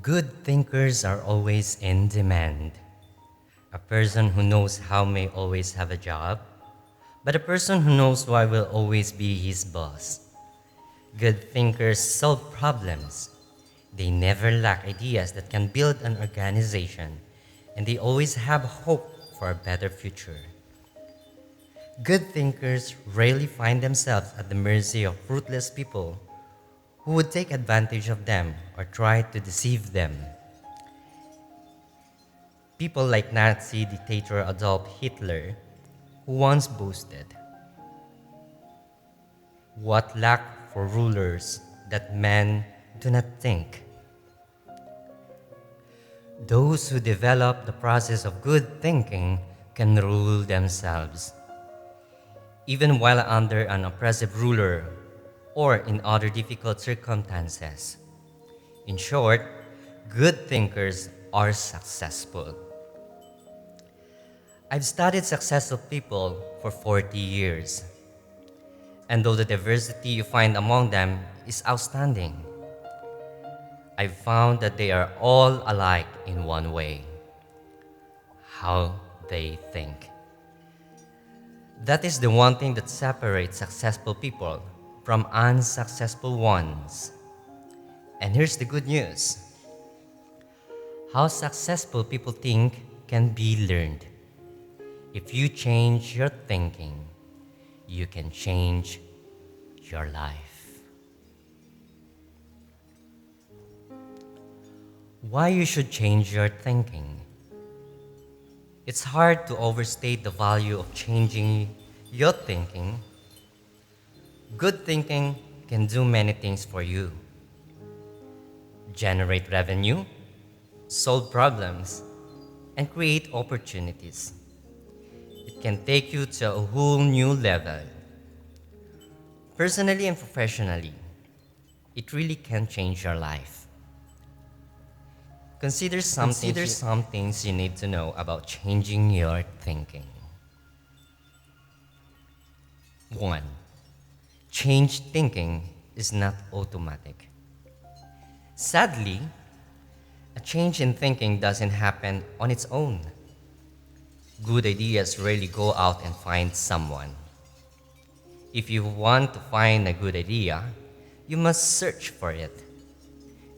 Good thinkers are always in demand. A person who knows how may always have a job, but a person who knows why will always be his boss. Good thinkers solve problems. They never lack ideas that can build an organization, and they always have hope for a better future. Good thinkers rarely find themselves at the mercy of ruthless people who would take advantage of them or try to deceive them. People like Nazi dictator Adolf Hitler, who once boasted, "What lack for rulers that men do not think?" Those who develop the process of good thinking can rule themselves, even while under an oppressive ruler or in other difficult circumstances. In short, good thinkers are successful. I've studied successful people for 40 years, and though the diversity you find among them is outstanding, I've found that they are all alike in one way: how they think. That is the one thing that separates successful people from unsuccessful ones. And here's the good news: how successful people think can be learned. If you change your thinking, you can change your life. Why you should change your thinking? It's hard to overstate the value of changing your thinking. Good thinking can do many things for you: generate revenue, solve problems, and create opportunities. It can take you to a whole new level. Personally and professionally, it really can change your life. Consider some things you need to know about changing your thinking. 1. Change thinking is not automatic. Sadly, a change in thinking doesn't happen on its own. Good ideas rarely go out and find someone. If you want to find a good idea, you must search for it.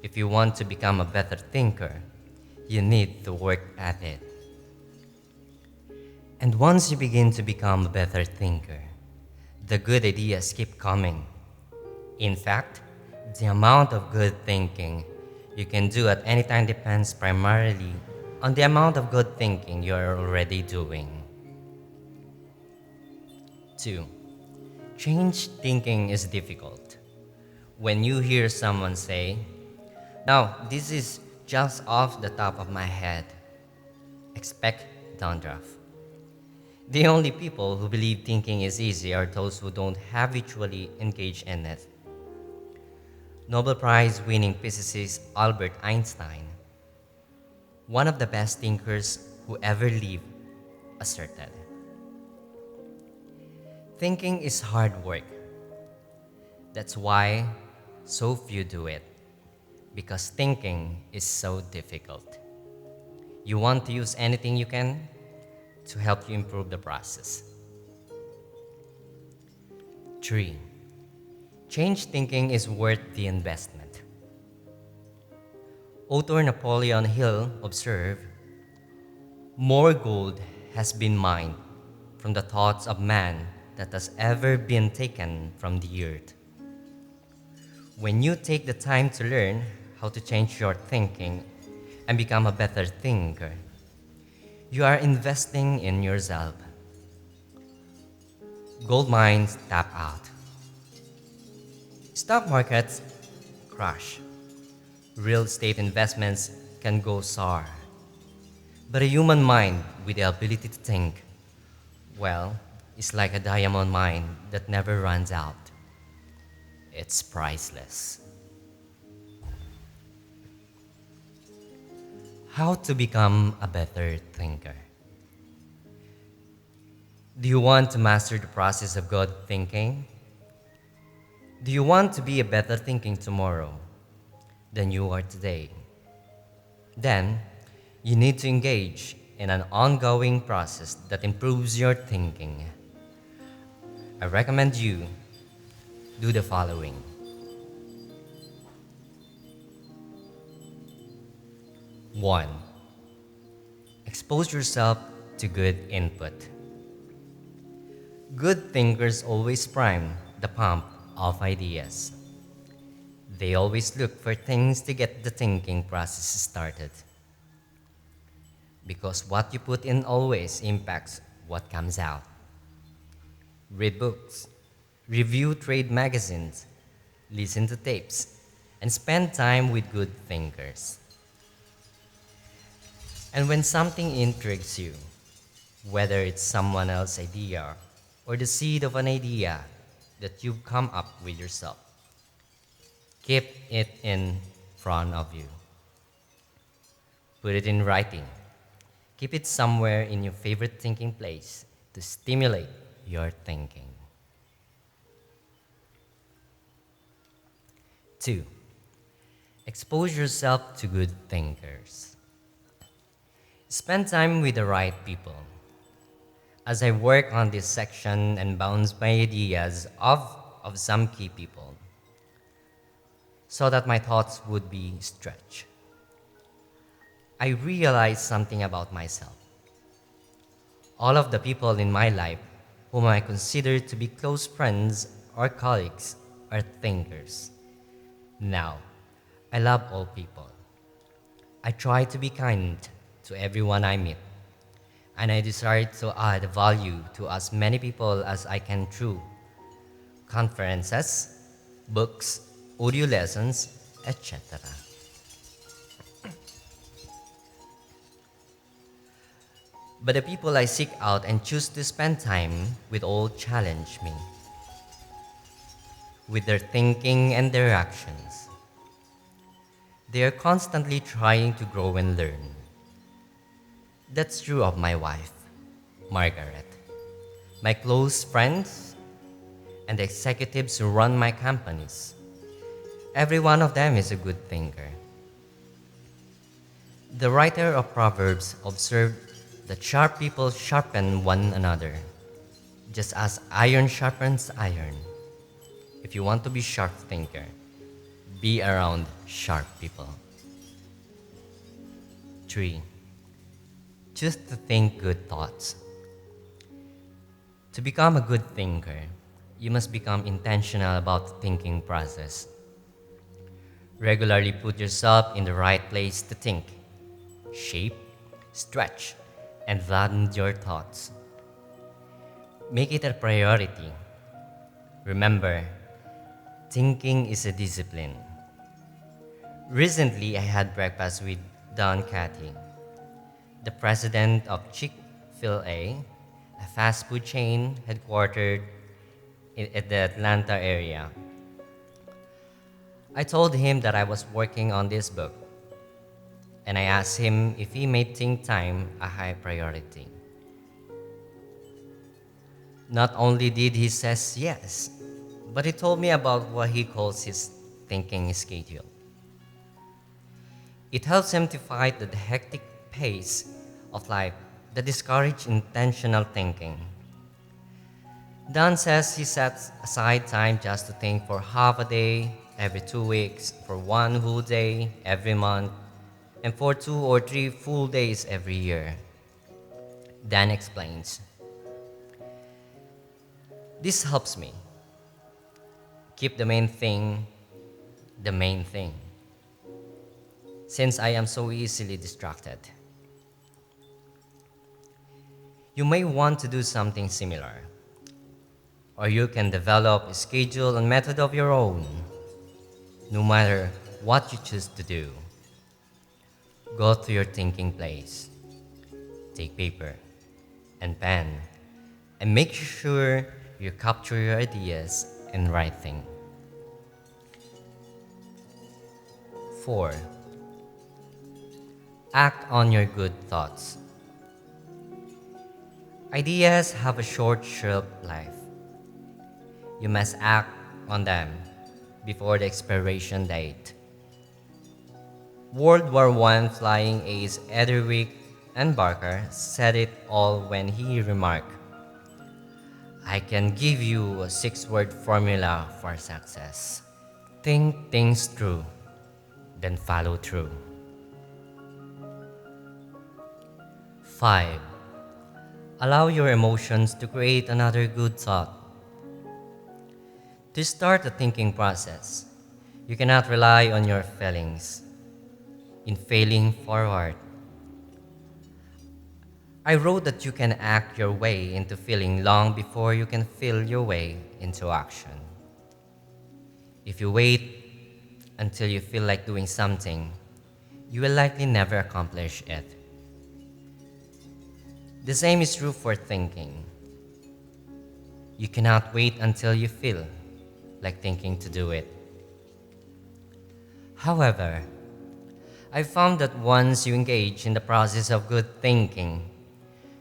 If you want to become a better thinker, you need to work at it. And once you begin to become a better thinker, the good ideas keep coming. In fact, the amount of good thinking you can do at any time depends primarily on the amount of good thinking you are already doing. 2. Change thinking is difficult. When you hear someone say, "Now, this is just off the top of my head," expect downdraft. The only people who believe thinking is easy are those who don't habitually engage in it. Nobel Prize winning physicist Albert Einstein, one of the best thinkers who ever lived, asserted, "Thinking is hard work. That's why so few do it, because thinking is so difficult." You want to use anything you can to help you improve the process. 3. Change thinking is worth the investment. Author Napoleon Hill observed, "More gold has been mined from the thoughts of man that has ever been taken from the earth." When you take the time to learn how to change your thinking and become a better thinker, you are investing in yourself. Gold mines tap out. Stock markets crash. Real estate investments can go sour. But a human mind with the ability to think, well, is like a diamond mine that never runs out. It's priceless. How to become a better thinker? Do you want to master the process of good thinking? Do you want to be a better thinking tomorrow than you are today? Then, you need to engage in an ongoing process that improves your thinking. I recommend you do the following. 1. Expose yourself to good input. Good thinkers always prime the pump of ideas. They always look for things to get the thinking process started. Because what you put in always impacts what comes out. Read books, review trade magazines, listen to tapes, and spend time with good thinkers. And when something intrigues you, whether it's someone else's idea or the seed of an idea that you've come up with yourself, keep it in front of you. Put it in writing. Keep it somewhere in your favorite thinking place to stimulate your thinking. 2. Expose yourself to good thinkers. Spend time with the right people. As I work on this section and bounce my ideas of some key people, so that my thoughts would be stretched, I realized something about myself. All of the people in my life whom I consider to be close friends or colleagues are thinkers. Now, I love all people. I try to be kind to everyone I meet, and I desire to add value to as many people as I can through conferences, books, audio lessons, etc. But the people I seek out and choose to spend time with all challenge me with their thinking and their actions. They are constantly trying to grow and learn. That's true of my wife, Margaret, my close friends, and the executives who run my companies. Every one of them is a good thinker. The writer of Proverbs observed that sharp people sharpen one another, just as iron sharpens iron. If you want to be a sharp thinker, be around sharp people. 3. Choose to think good thoughts. To become a good thinker, you must become intentional about the thinking process. Regularly put yourself in the right place to think, shape, stretch, and broaden your thoughts. Make it a priority. Remember, thinking is a discipline. Recently, I had breakfast with Don Cathy, the president of Chick-fil-A, a fast food chain headquartered at the Atlanta area. I told him that I was working on this book, and I asked him if he made think time a high priority. Not only did he say yes, but he told me about what he calls his thinking schedule. It helps him to fight the hectic pace of life that discourages intentional thinking. Don says he sets aside time just to think for half a day every 2 weeks, for 1 whole day every month, and for 2 or 3 full days every year. Dan explains, "This helps me keep the main thing, since I am so easily distracted." You may want to do something similar, or you can develop a schedule and method of your own. No matter what you choose to do, go to your thinking place, take paper and pen, and make sure you capture your ideas in writing. 4. Act on your good thoughts. Ideas have a short shelf life. You must act on them before the expiration date. World War I flying ace Edderwick and Barker said it all when he remarked, I can give you a 6-word formula for success. Think things through, then follow through. 5. Allow your emotions to create another good thought. To start a thinking process, you cannot rely on your feelings in failing forward. I wrote that you can act your way into feeling long before you can feel your way into action. If you wait until you feel like doing something, you will likely never accomplish it. The same is true for thinking. You cannot wait until you feel like thinking to do it. However, I found that once you engage in the process of good thinking,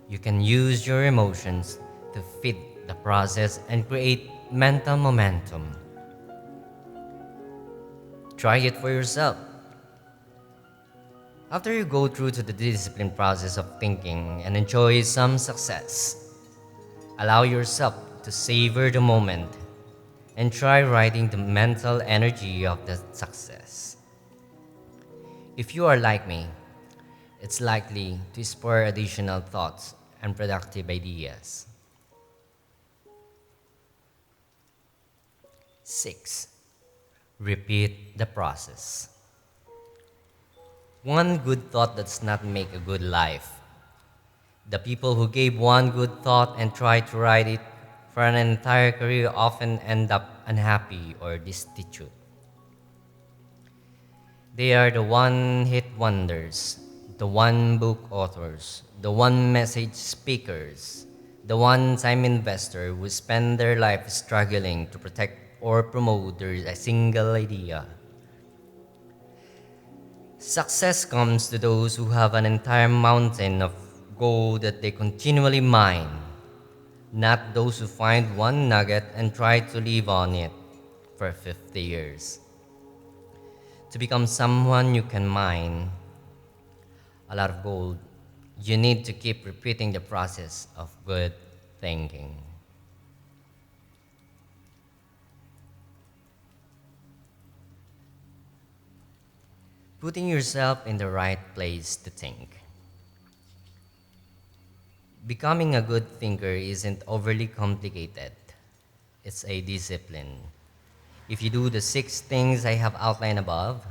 you can use your emotions to feed the process and create mental momentum. Try it for yourself. After you go through to the disciplined process of thinking and enjoy some success, allow yourself to savor the moment and try riding the mental energy of the success. If you are like me, it's likely to spur additional thoughts and productive ideas. 6. Repeat the process. One good thought does not make a good life. The people who gave one good thought and try to ride it for an entire career often end up unhappy or destitute. They are the one-hit wonders, the one-book authors, the one-message speakers, the one-time investor who spend their life struggling to protect or promote a single idea. Success comes to those who have an entire mountain of gold that they continually mine, not those who find one nugget and try to live on it for 50 years. To become someone you can mine a lot of gold, you need to keep repeating the process of good thinking. Putting yourself in the right place to think. Becoming a good thinker isn't overly complicated. It's a discipline. If you do the 6 things I have outlined above,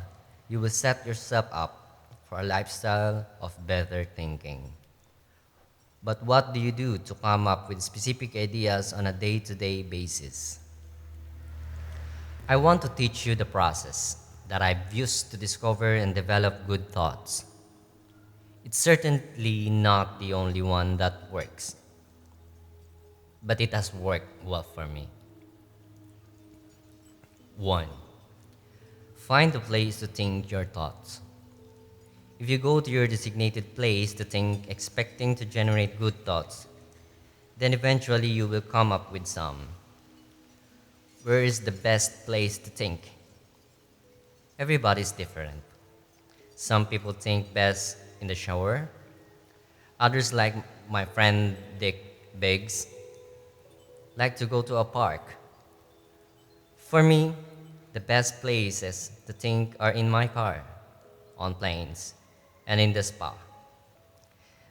you will set yourself up for a lifestyle of better thinking. But what do you do to come up with specific ideas on a day-to-day basis? I want to teach you the process that I've used to discover and develop good thoughts. It's certainly not the only one that works, but it has worked well for me. 1. Find a place to think your thoughts. If you go to your designated place to think expecting to generate good thoughts, then eventually you will come up with some. Where is the best place to think? Everybody's different. Some people think best in the shower. Others, like my friend Dick Biggs, like to go to a park. For me, the best places to think are in my car, on planes, and in the spa.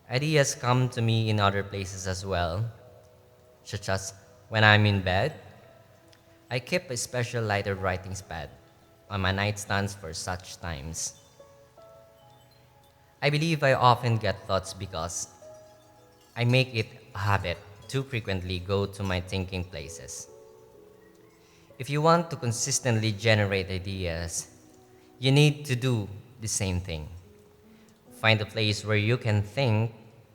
Ideas come to me in other places as well, such as when I'm in bed. I keep a special lighter writing pad on my nightstands for such times. I believe I often get thoughts because I make it a habit to frequently go to my thinking places. If you want to consistently generate ideas, you need to do the same thing. Find a place where you can think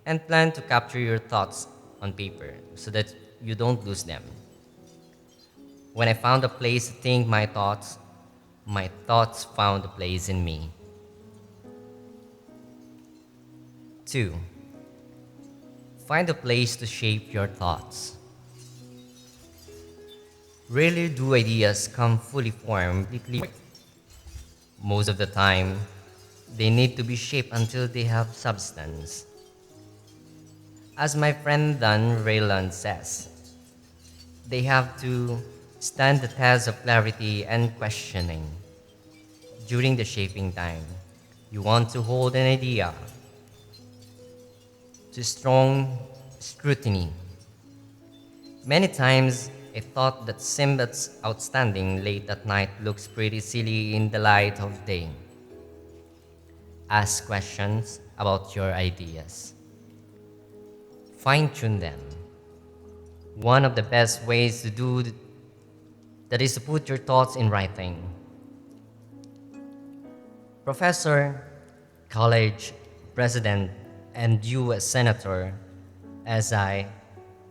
and plan to capture your thoughts on paper so that you don't lose them. When I found a place to think my thoughts found a place in me. 2. Find a place to shape your thoughts. Rarely do ideas come fully formed completely. Most of the time, They need to be shaped until they have substance. As my friend Dan Rayland says, they have to stand the test of clarity and questioning. During the shaping time, you want to hold an idea to strong scrutiny. Many times, a thought that seems outstanding late at night looks pretty silly in the light of day. Ask questions about your ideas. Fine tune them. One of the best ways to do that is to put your thoughts in writing. Professor, college president, and U.S. Senator S.I.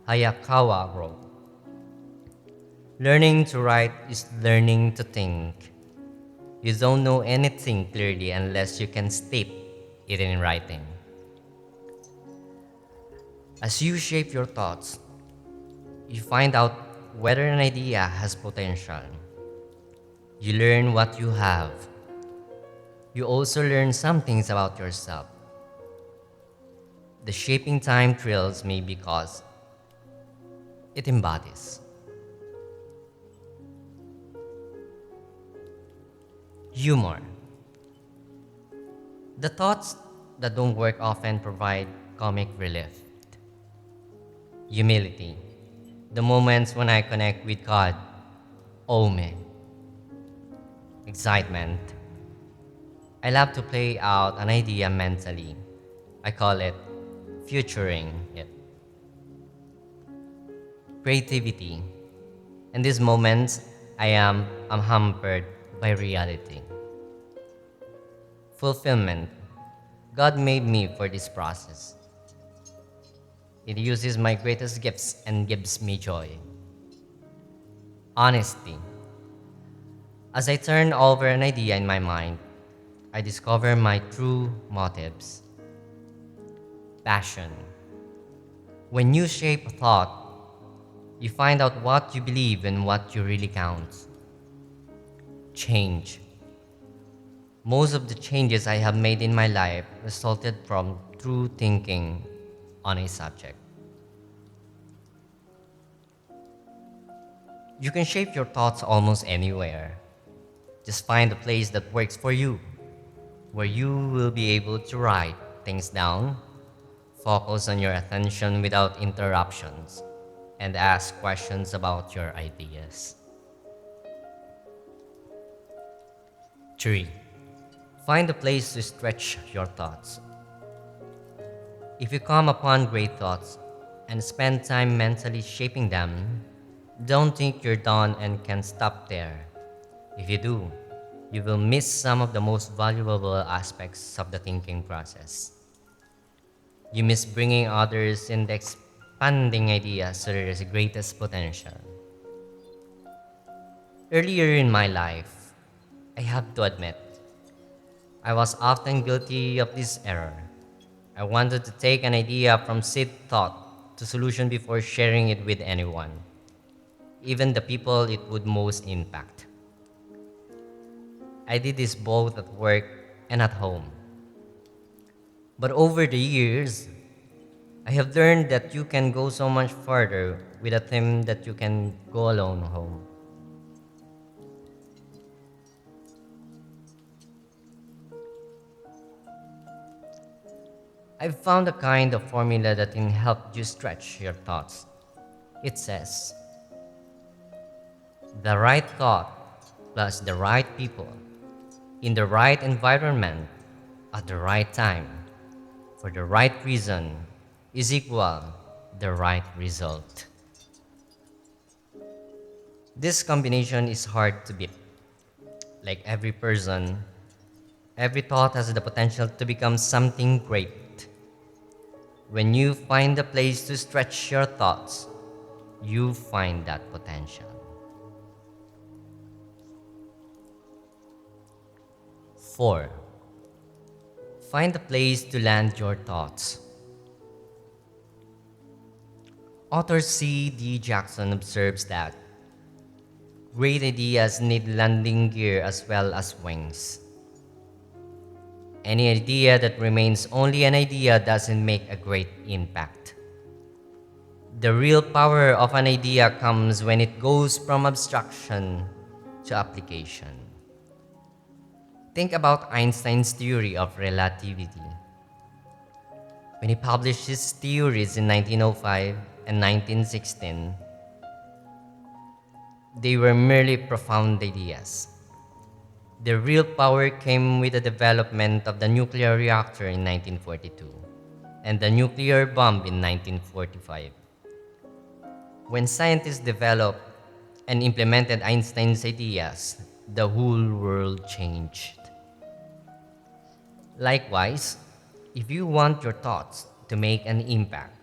Hayakawa wrote, "Learning to write is learning to think. You don't know anything clearly unless you can state it in writing." As you shape your thoughts, you find out whether an idea has potential. You learn what you have. You also learn some things about yourself. The shaping time thrills me because it embodies. Humor. The thoughts that don't work often provide comic relief. Humility. The moments when I connect with God. Oh me. Excitement. I love to play out an idea mentally. I call it futuring it. Creativity. In these moments, I'm hampered by reality. Fulfillment. God made me for this process. It uses my greatest gifts and gives me joy. Honesty. As I turn over an idea in my mind, I discover my true motives. Passion. When you shape a thought, you find out what you believe and what you really count. Change. Most of the changes I have made in my life resulted from true thinking on a subject. You can shape your thoughts almost anywhere. Just find a place that works for you, where you will be able to write things down, focus on your attention without interruptions, and ask questions about your ideas. 3. Find a place to stretch your thoughts. If you come upon great thoughts and spend time mentally shaping them, don't think you're done and can stop there. If you do, you will miss some of the most valuable aspects of the thinking process. You miss bringing others in the expanding ideas to their greatest potential. Earlier in my life, I have to admit, I was often guilty of this error. I wanted to take an idea from seed thought to solution before sharing it with anyone, even the people it would most impact. I did this both at work and at home. But over the years, I have learned that you can go so much farther with a theme that you can go alone home. I've found a kind of formula that can help you stretch your thoughts. It says, the right thought plus the right people in the right environment at the right time for the right reason is equal the right result. This combination is hard to beat. Like every person, every thought has the potential to become something great. When you find a place to stretch your thoughts, you find that potential. 4. Find a place to land your thoughts. Author C.D. Jackson observes that great ideas need landing gear as well as wings. Any idea that remains only an idea doesn't make a great impact. The real power of an idea comes when it goes from abstraction to application. Think about Einstein's theory of relativity. When he published his theories in 1905 and 1916, they were merely profound ideas. The real power came with the development of the nuclear reactor in 1942 and the nuclear bomb in 1945. When scientists developed and implemented Einstein's ideas, the whole world changed. Likewise, if you want your thoughts to make an impact,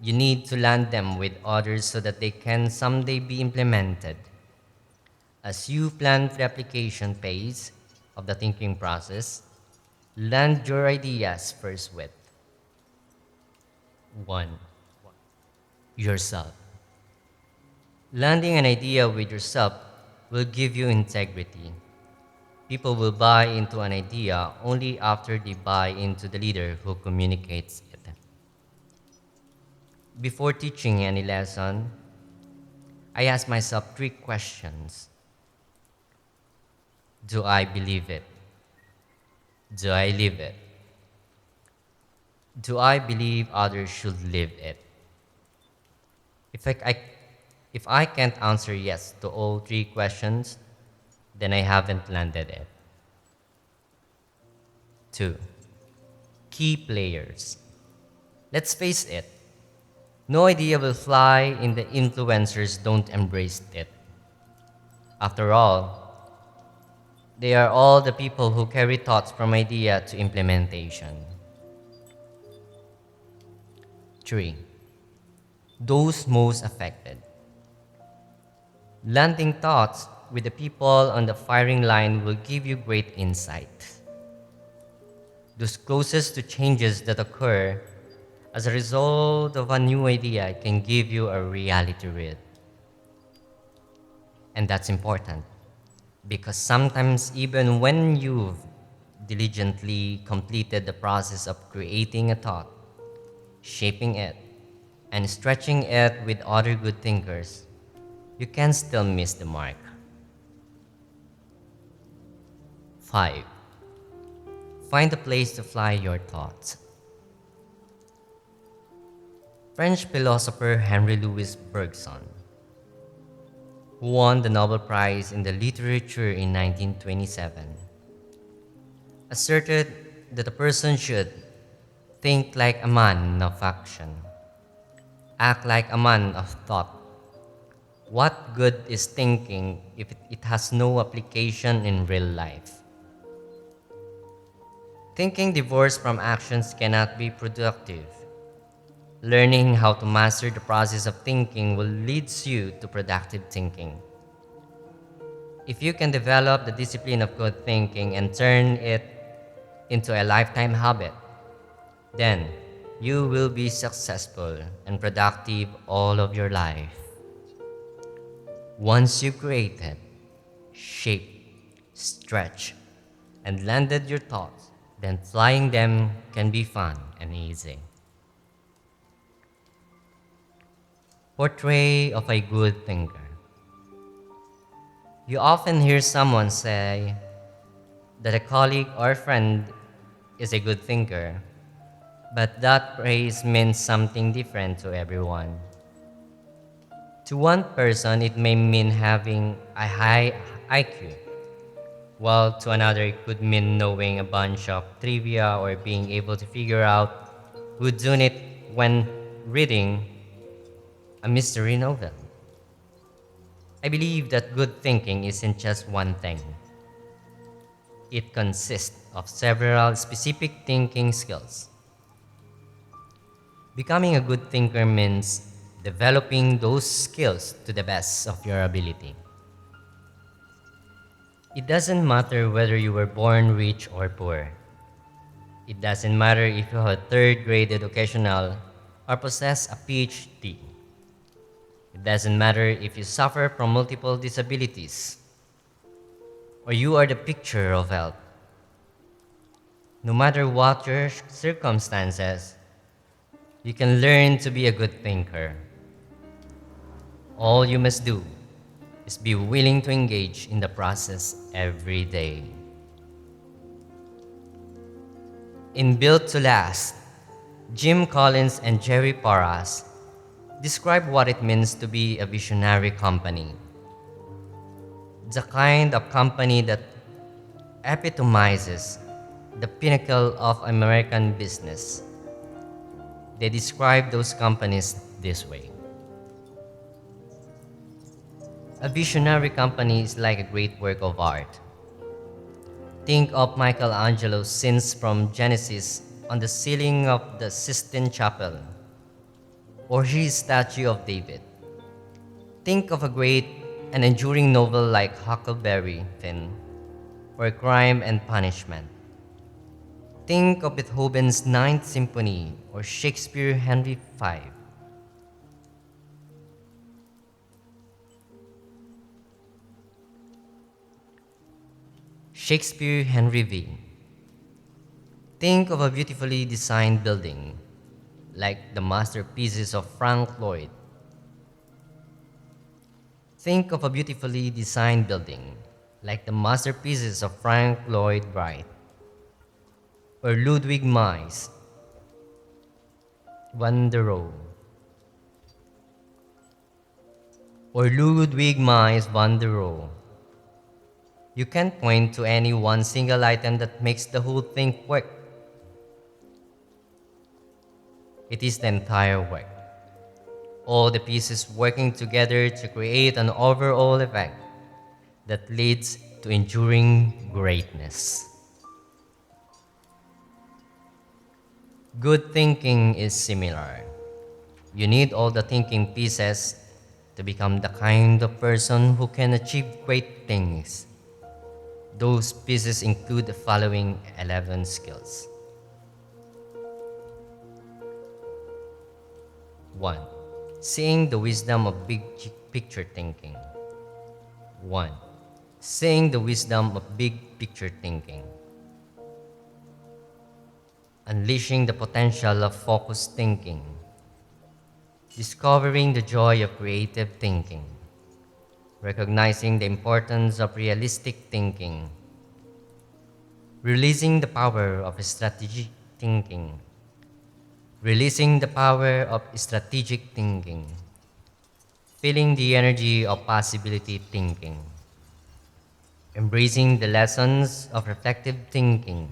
you need to land them with others so that they can someday be implemented. As you plan for the application phase of the thinking process, land your ideas first with 1. Yourself. Landing an idea with yourself will give you integrity. People will buy into an idea only after they buy into the leader who communicates it. Before teaching any lesson, I ask myself 3 questions. Do I believe it? Do I live it? Do I believe others should live it? If I can't answer yes to all 3 questions, then I haven't landed it. 2. Key players. Let's face it, no idea will fly if the influencers don't embrace it. After all, they are all the people who carry thoughts from idea to implementation. 3. Those most affected. Landing thoughts with the people on the firing line will give you great insight. Those closest to changes that occur as a result of a new idea can give you a reality read. And that's important because sometimes even when you've diligently completed the process of creating a thought, shaping it, and stretching it with other good thinkers, you can still miss the mark. 5. Find a place to fly your thoughts. French philosopher Henry Louis Bergson, who won the Nobel Prize in the Literature in 1927, asserted that a person should think like a man of action, act like a man of thought. What good is thinking if it has no application in real life? Thinking divorced from actions cannot be productive. Learning how to master the process of thinking will lead you to productive thinking. If you can develop the discipline of good thinking and turn it into a lifetime habit, then you will be successful and productive all of your life. Once you've created, shaped, stretched, and landed your thoughts, then flying them can be fun and easy. Portrait of a good thinker. You often hear someone say that a colleague or friend is a good thinker, but that praise means something different to everyone. To one person, it may mean having a high IQ, while to another, it could mean knowing a bunch of trivia or being able to figure out who'd done it when reading a mystery novel. I believe that good thinking isn't just one thing. It consists of several specific thinking skills. Becoming a good thinker means developing those skills to the best of your ability. It doesn't matter whether you were born rich or poor. It doesn't matter if you have a third-grade educational or possess a PhD. It doesn't matter if you suffer from multiple disabilities or you are the picture of health. No matter what your circumstances, you can learn to be a good thinker. All you must do is be willing to engage in the process every day. In Built to Last, Jim Collins and Jerry Porras describe what it means to be a visionary company. The kind of company that epitomizes the pinnacle of American business. They describe those companies this way. A visionary company is like a great work of art. Think of Michelangelo's scenes from Genesis on the ceiling of the Sistine Chapel, or his statue of David. Think of a great and enduring novel like Huckleberry Finn, or Crime and Punishment. Think of Beethoven's Ninth Symphony or Shakespeare's Henry V. Shakespeare Henry V. Think of a beautifully designed building, like the masterpieces of Frank Lloyd. Think of a beautifully designed building, like the masterpieces of Frank Lloyd Wright or Ludwig Mies van der Rohe. You can't point to any one single item that makes the whole thing work. It is the entire work. All the pieces working together to create an overall effect that leads to enduring greatness. Good thinking is similar. You need all the thinking pieces to become the kind of person who can achieve great things. Those pieces include the following 11 skills. 1. Seeing the wisdom of big picture thinking. 1. Seeing the wisdom of big picture thinking. Unleashing the potential of focused thinking. Discovering the joy of creative thinking. Recognizing the importance of realistic thinking. Releasing the power of strategic thinking. Releasing the power of strategic thinking. Feeling the energy of possibility thinking. Embracing the lessons of reflective thinking.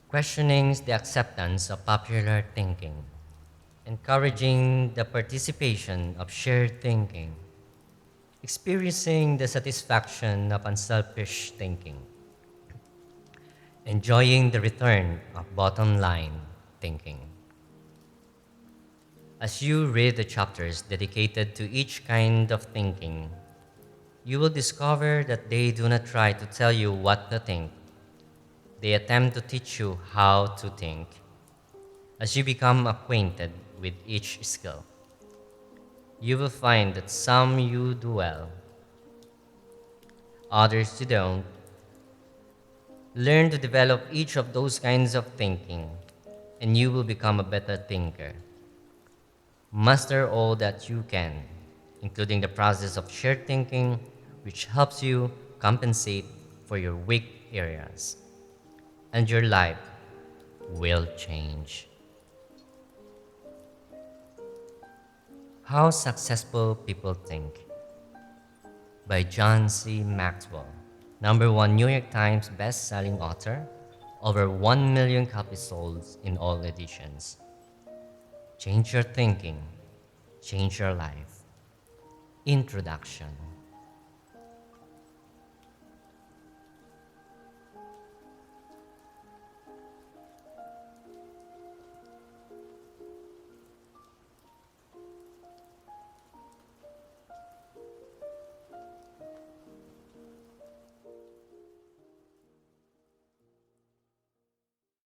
Questioning the acceptance of popular thinking. Encouraging the participation of shared thinking. Experiencing the satisfaction of unselfish thinking. Enjoying the return of bottom line thinking. As you read the chapters dedicated to each kind of thinking, you will discover that they do not try to tell you what to think. They attempt to teach you how to think. As you become acquainted with each skill, you will find that some you do well, others you don't. Learn to develop each of those kinds of thinking, and you will become a better thinker. Master all that you can, including the process of shared thinking, which helps you compensate for your weak areas. And your life will change. How Successful People Think by John C. Maxwell, #1 New York Times best-selling author, over 1 million copies sold in all editions. Change your thinking, change your life. Introduction.